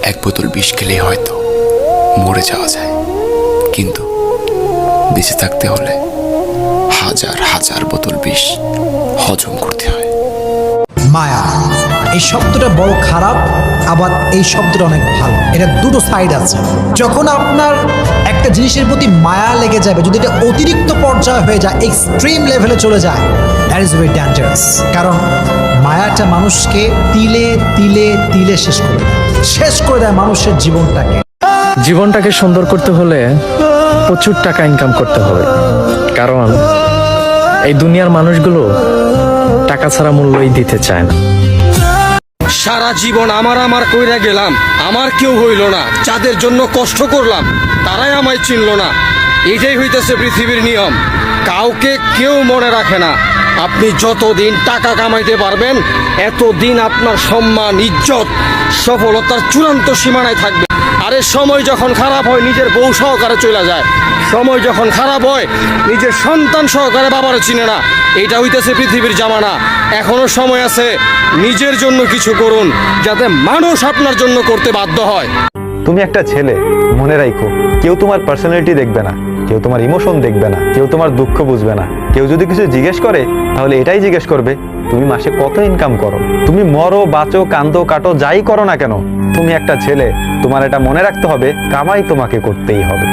এক বোতল বিষ খেলেই হয়তো মরে যাওয়া যায়, কিন্তু বেঁচে থাকতে হলে হাজার হাজার বোতল বিষ হজম করতে হয়। মায়া এই শব্দটা বড় খারাপ, আবার এই শব্দটা অনেক ভালো। এটা দুটো সাইড আছে। যখন আপনার একটা জিনিসের প্রতি মায়া লেগে যাবে, যদি এটা অতিরিক্ত পর্যায়ে হয়ে যায়, এক্সট্রিম লেভেলে চলে যায়, দ্যাট ইজ ভেরি ডেঞ্জারাস। কারণ মায়াটা মানুষকে তিলে তিলে তিলে শেষ করে দেয় মানুষের জীবনটাকে। জীবনটাকে সুন্দর করতে হলে প্রচুর টাকা ইনকাম করতে হবে, কারণ এই দুনিয়ার মানুষগুলো টাকা ছাড়া মূল্যই দিতে চায় না। সারা জীবন আমার কইরা গেলাম, আমার কেউ হইল না। যাদের জন্য কষ্ট করলাম তারাই আমায় চিনল না। এটাই হইতেছে পৃথিবীর নিয়ম, কাউকে কেউ মনে রাখে না। আপনি যতদিন টাকা কামাইতে পারবেন এতদিন আপনার সম্মান, ইজ্জত, সফলতার চূড়ান্ত সীমানায় থাকবে। আরে সময় যখন খারাপ হয় নিজের বউ সহকারে চলে যায়, সময় যখন খারাপ হয় নিজের সন্তান সহকারে বাবারে চিনে না। এইটা হইতেছে পৃথিবীর জামানা। এখনো সময় আছে, নিজের জন্য কিছু করুন যাতে মানুষ আপনার জন্য করতে বাধ্য হয়। তুমি একটা ছেলে, মনে রাখো, কেউ তোমার পার্সোনালিটি দেখবে না, কেউ তোমার ইমোশন দেখবে না, কেউ তোমার দুঃখ বুঝবে না। কেউ যদি কিছু জিজ্ঞেস করে তাহলে এটাই জিজ্ঞেস করবে তুমি মাসে কত ইনকাম করো। তুমি মরো, বাঁচো, কান্দো, কাটো, যাই করো না কেন, তুমি একটা ছেলে। তোমার এটা মনে রাখতে হবে, কামাই তোমাকে করতেই হবে।